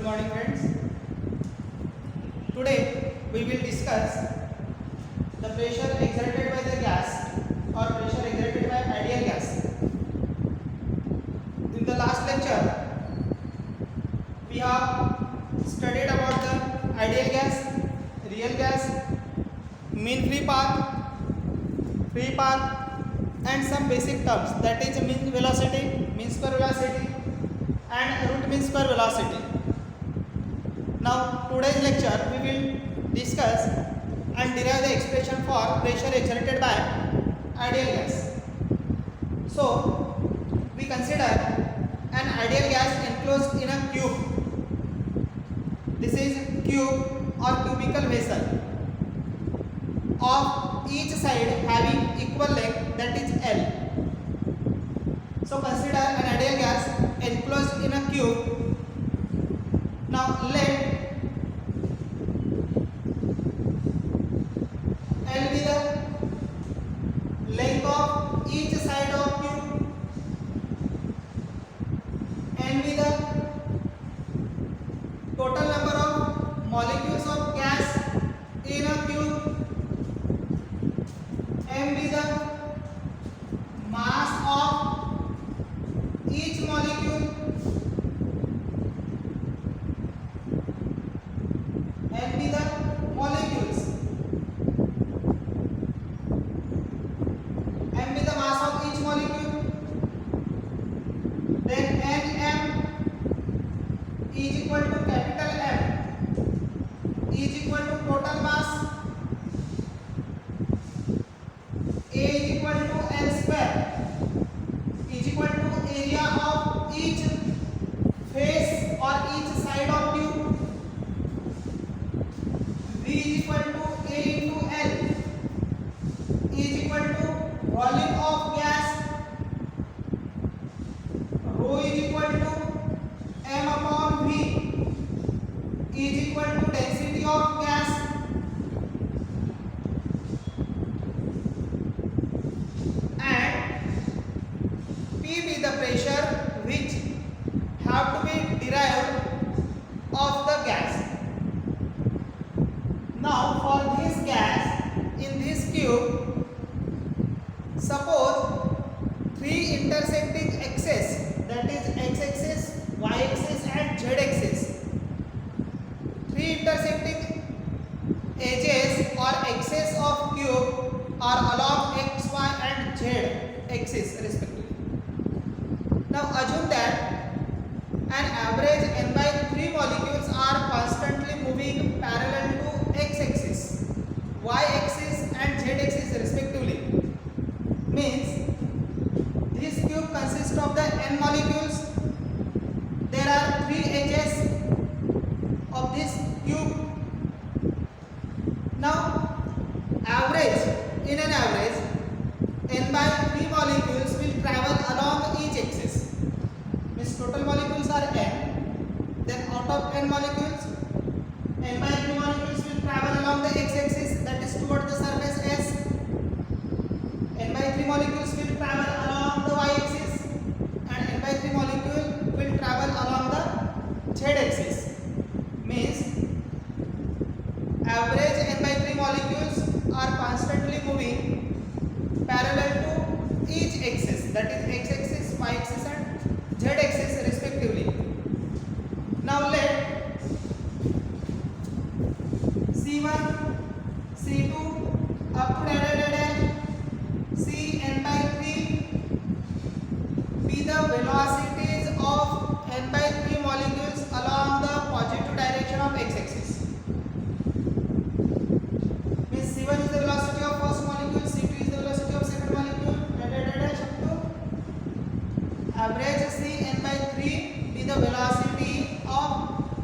Good morning friends. Today we will discuss the pressure exerted by the gas or pressure exerted by ideal gas. In the last lecture we have studied about the ideal gas, real gas, mean free path and some basic terms, that is mean velocity, means per velocity and root means per velocity. Now today's lecture we will discuss and derive the expression for pressure exerted by ideal gas. So we consider an ideal gas enclosed in a cube. This is cube or cubical vessel of each side having equal length, that is L. So consider an ideal gas enclosed in a cube. Now let L be the length of each side of cube, N be the total number of molecules of gas in a cube, M be the mass of each molecule, N be the molecules, M be the mass of each molecule, then Nm is equal to capital M is equal to total mass, A is equal to L square is equal to area of each face or each side of tube, V is equal to A into L is equal to volume of gas, rho is equal to M upon V is equal to density of gas, and P be the pressure which have to be derived of the gas. Now for this gas in this cube, suppose three intersecting axes, that is x-axis, y-axis and z-axis. Three intersecting edges or axes of cube are along x, y and z axis respectively. Now assume that an average n by 3 molecules are constantly moving parallel to x-axis, y-axis and z-axis respectively. Means this cube consists of the n molecules. There are 3 edges of this cube. Now average, in an average, n by 3 molecules will travel along each axis. Means total molecules are n. Then out of n molecules, n by 3 molecules will travel along the x-axis, that is toward the surface S. N by 3 molecules will travel along the y-axis, and n by 3 molecule will travel along the z-axis. Means average n by 3 molecules are constantly moving parallel to each axis, that is x-axis, y-axis and z-axis respectively. Now let C1, C2 up to Cn by 3 be the velocities of n by 3 molecules along the positive direction of x-axis. Means C1 is the velocity of first molecule, C2 is the velocity of second molecule, average Cn by 3 be the velocity of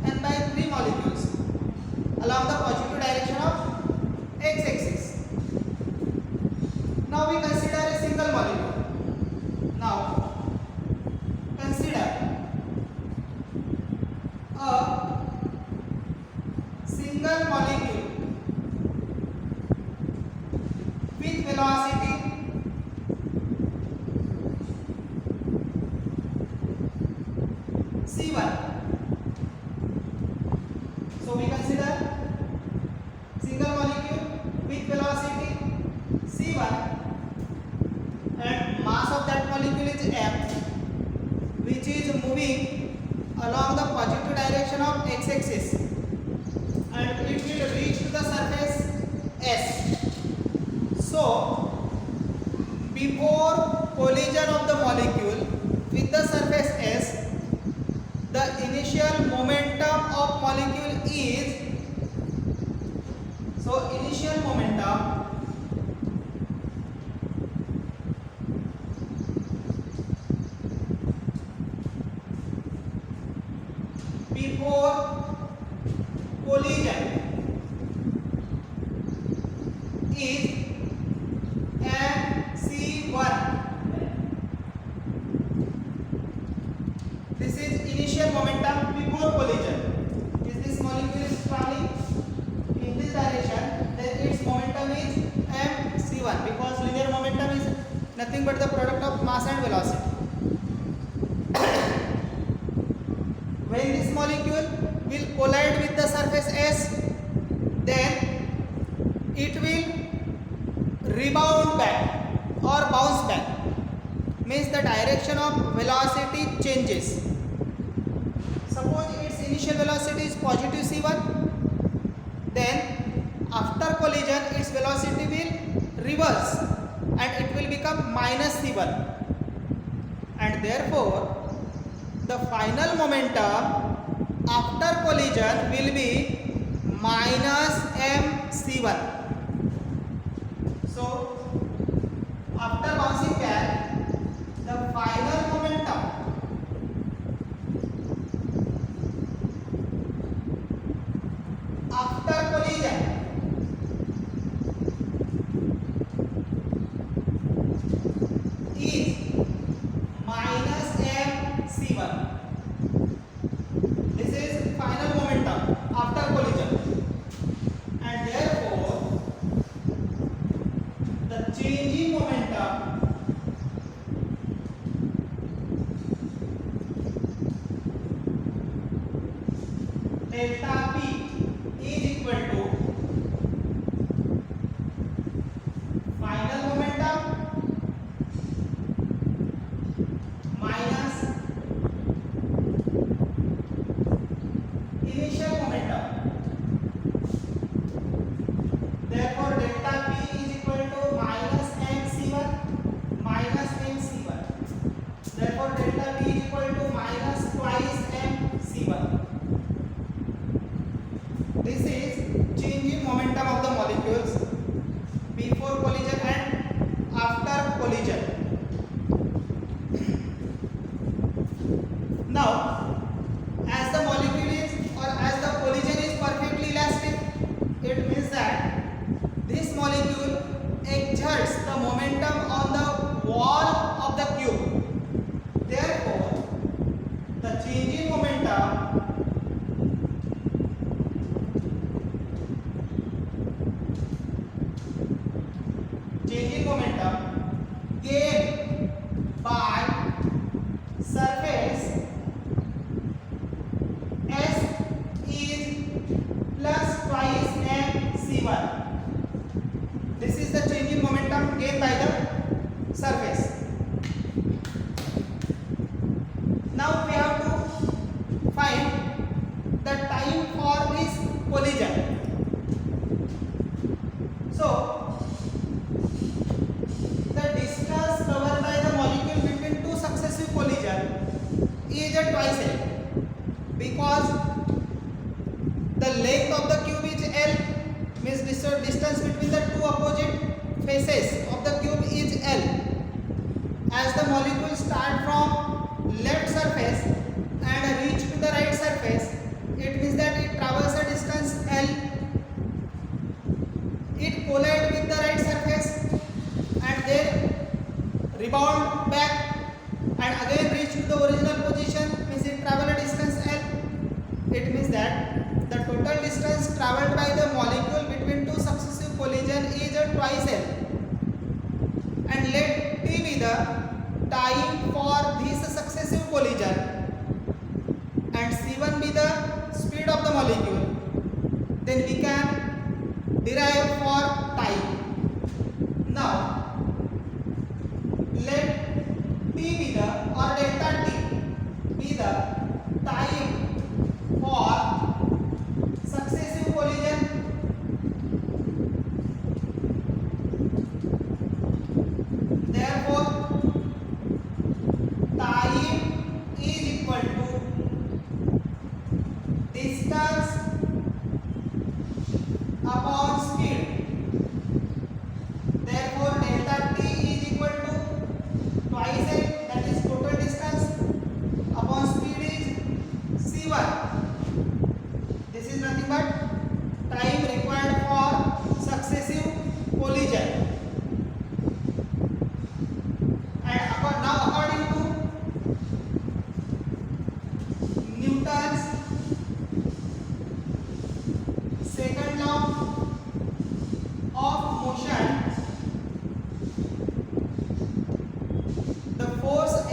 n by 3 molecules along the positive direction of x-axis. Now we consider a single molecule. Now consider a single molecule with velocity C1 and mass of that molecule is m, which is moving along the positive direction of x-axis, and it will reach to the surface S. So before collision of the molecule with the surface S, the initial momentum of molecule is, so initial momentum before collision is mc1. This is initial momentum before collision. If this molecule is traveling in this direction, then its momentum is mc1, because linear momentum is nothing but the product of mass and velocity. When this molecule will collide with the surface S, then it will rebound back or bounce back, means the direction of velocity changes. Suppose its initial velocity is positive c1, then after collision its velocity will reverse and it will become minus c1, and therefore the final momentum after collision will be minus mc1. So after bouncing back, the final momentum after collision is minus mc1. This is final momentum after collision, and therefore the changing momentum delta p is equal to final momentum minus initial momentum. Therefore delta p is equal to minus mc1 minus mc1. Therefore delta p is equal to minus twice mc1. This is changing momentum of the molecules before collision and after collision. Now, as the molecule is, or as the collision is perfectly elastic, it means that this molecule exerts the momentum on the wall of the cube. Therefore, the changing momentum gained by surface S is plus twice mc1. This is the changing momentum gained by the surface. Now we have to find the time for this collision. So the distance covered by the molecule between two successive collision is a twice L, because the length of the cube is L, means distance between the two opposite faces of the cube is L. As the molecule start from left surface and reach to the right surface, it means that it travels a distance L. It collide with the right surface and then rebound back and again reach to the original position, means it travel a distance L. It means that the total distance traveled by the molecule between two successive collision is a twice L, and let T be the time for this successive collision and c1 be the speed of the molecule. Then we can derive for time. Now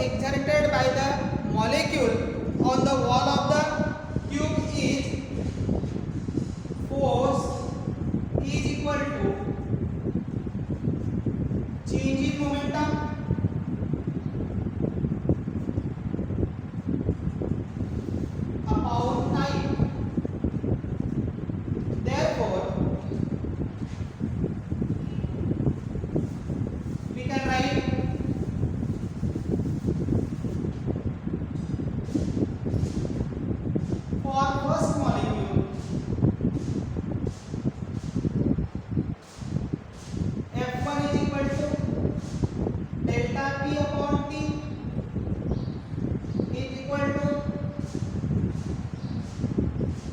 exerted by the molecule on the wall of the tube is force is equal to change in momentum upon time. Therefore, we can write for first molecule F1 is equal to delta P upon T is equal to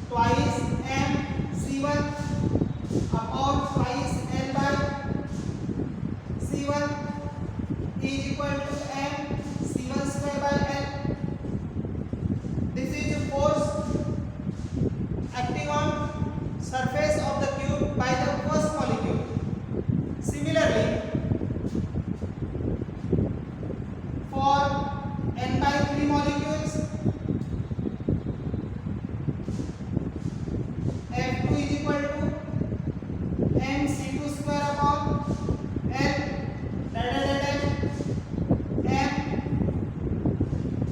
twice m C1 upon twice L by C1 is equal to m C1 square by L. This is the force acting on surface of the cube by the first molecule. Similarly, for n by 3 molecules, F2 is equal to m C2 square upon L m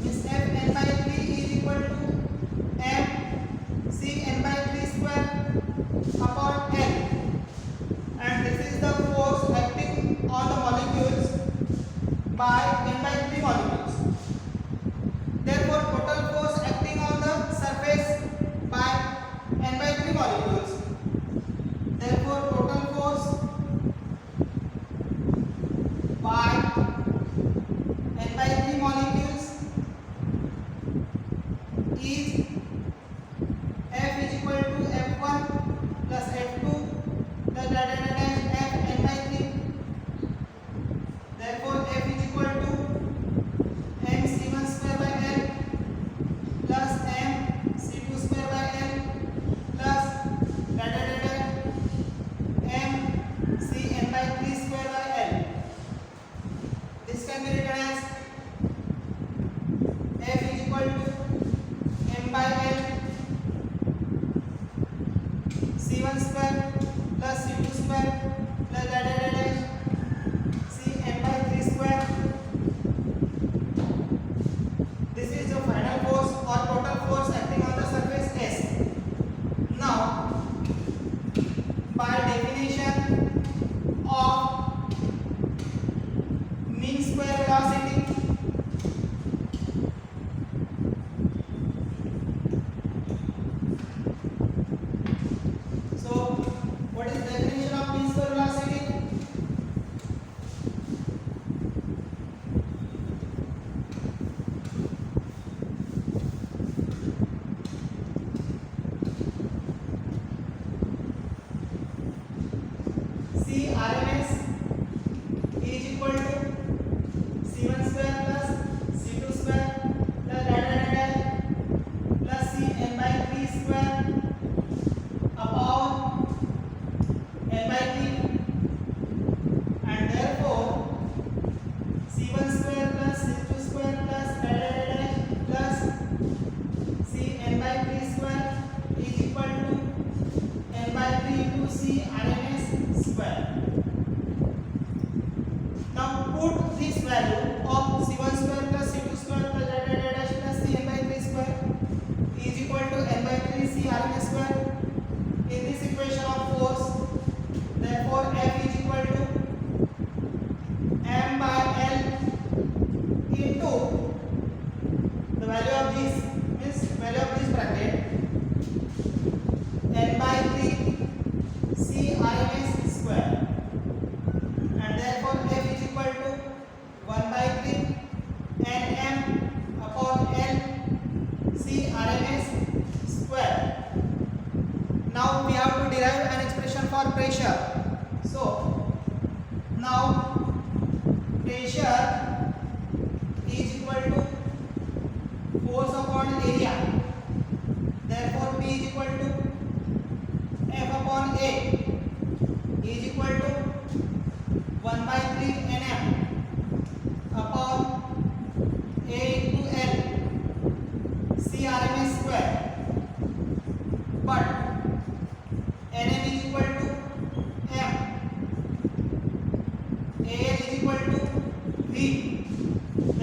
means f n by 3 is equal to m C n by 3 square upon L, and this is the force acting on the molecules by n by 3 molecules. Therefore, total force acting on the surface by n by 3 molecules. Therefore, total force by n by 3 molecules is F is equal to F1 plus F2 plus F n by 3. Therefore, F is equal to m C1 square by L plus m C2 square by L plus m C n by 3 square by L. This can be written as F is equal to m by L C1 square plus C2 square plus C n by 3 square. This is the final force or total force acting on the surface S. Now, by definition of mean square velocity, so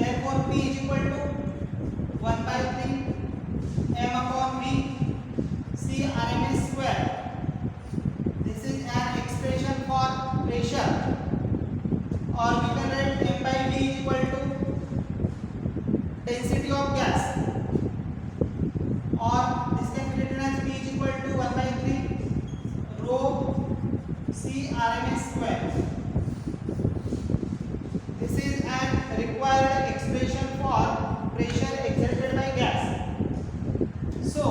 therefore P is equal to 1 by 3 m upon v C RMS square. This is an expression for pressure, or we can write m by v is equal to density of gas, or this can be written as P is equal to 1 by 3 rho C RMS square. This is an required expression for pressure exerted by gas. So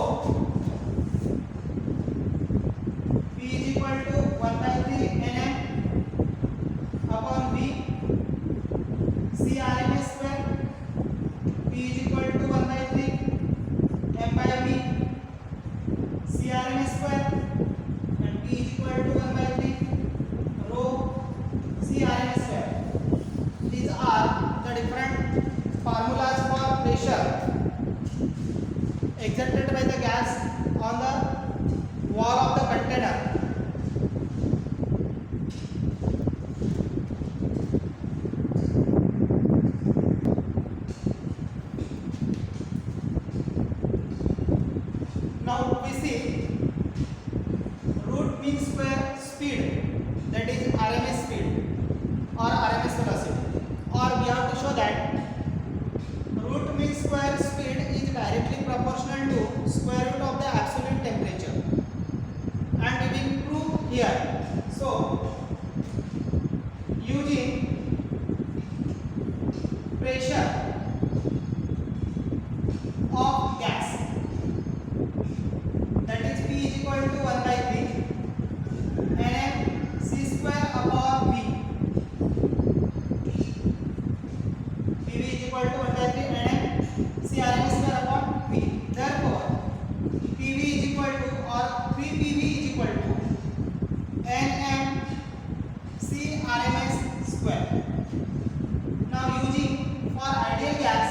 P is equal to 1 by 3 Nm upon V C RMS square. P is equal to 1 by 3 M by V C RMS square, and P is equal to 1 by 3 rho C RMS square. These are the different formulas for pressure exerted by the gas on the wall of the container. Now we see root mean square speed, that is RMS speed or RMS velocity, or we have to show that root mean square speed is directly proportional to square root of the absolute temperature, and we will prove here. So using pressure of gas, that is P is equal to 1 by 3 Nm C square upon V. PV is equal to 1 by 3 Nm C RMS square upon V. Therefore PV is equal to, or 3PV is equal to Nm C RMS square. Now using for ideal gas,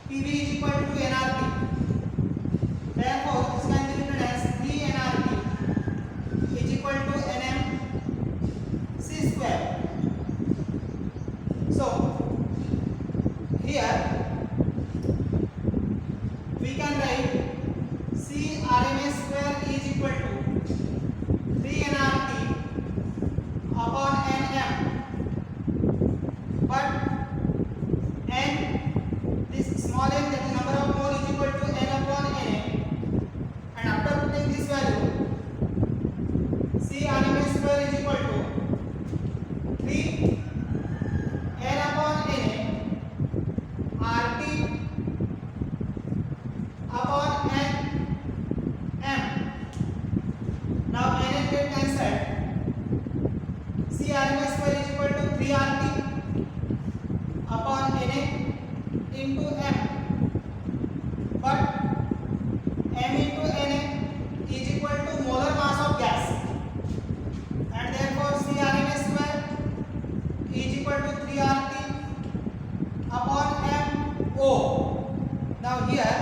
PV is equal to nRT. Therefore this can be written as 3 nRT is equal to Nm C square. So here we can write C RMS square is equal to 3 nRT upon Nm, but n, this small n, that is number of mole, is equal to n upon Nm, and after putting this value C RMS square is equal to 3 n upon Nm RT upon Nm. Now Nm get cancelled. C RMS square is equal to 3 RT upon Nm into M, but M into Nm is equal to molar mass of gas, and therefore C RMS square is equal to 3 RT upon MO. Now here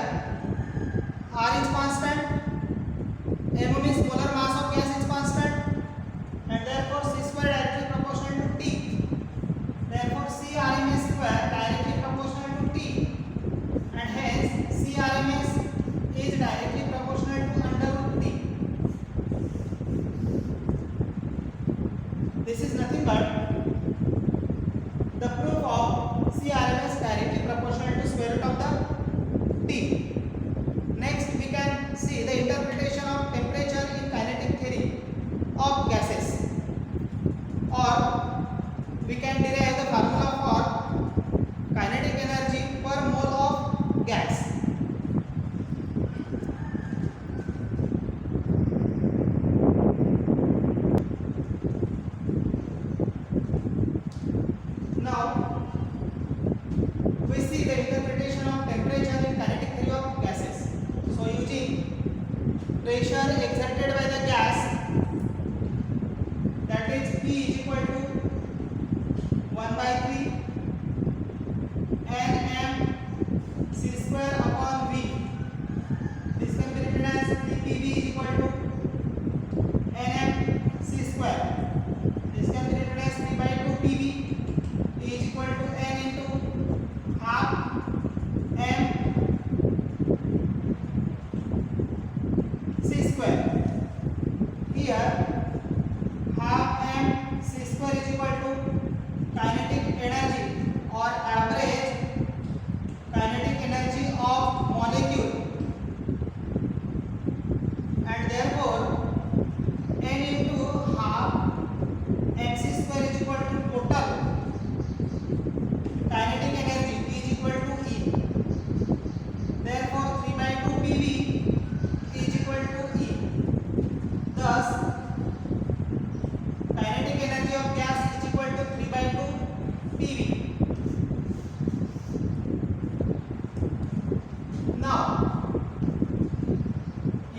R is constant, M means molar mass of gas is constant, and therefore C square directly proportional to T. Therefore C RMS square directly proportional to T, and hence C RMS is directly proportional to under root T. This is nothing but the proof of C RMS directly proportional to square root of the T. Next we can see the interpretation of temperature in kinetic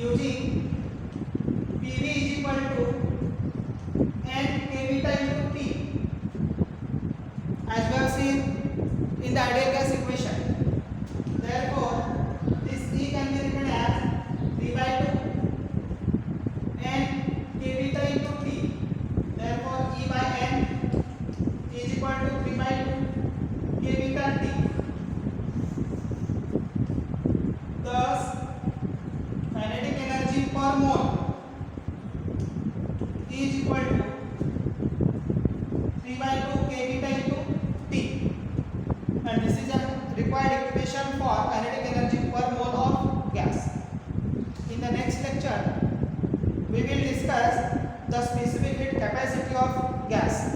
using PV is equal to N kVita into T, as we have seen in the ideal gas equation. Therefore, this E can be written as 3 by 2 N kVita into T. Therefore, E by N is equal to 3 by 2 kVita T. Thus, kinetic energy per mole is equal to 3 by 2 kVita into T, and this is a required equation for kinetic energy per mole of gas. In the next lecture, we will discuss the specific heat capacity of gas.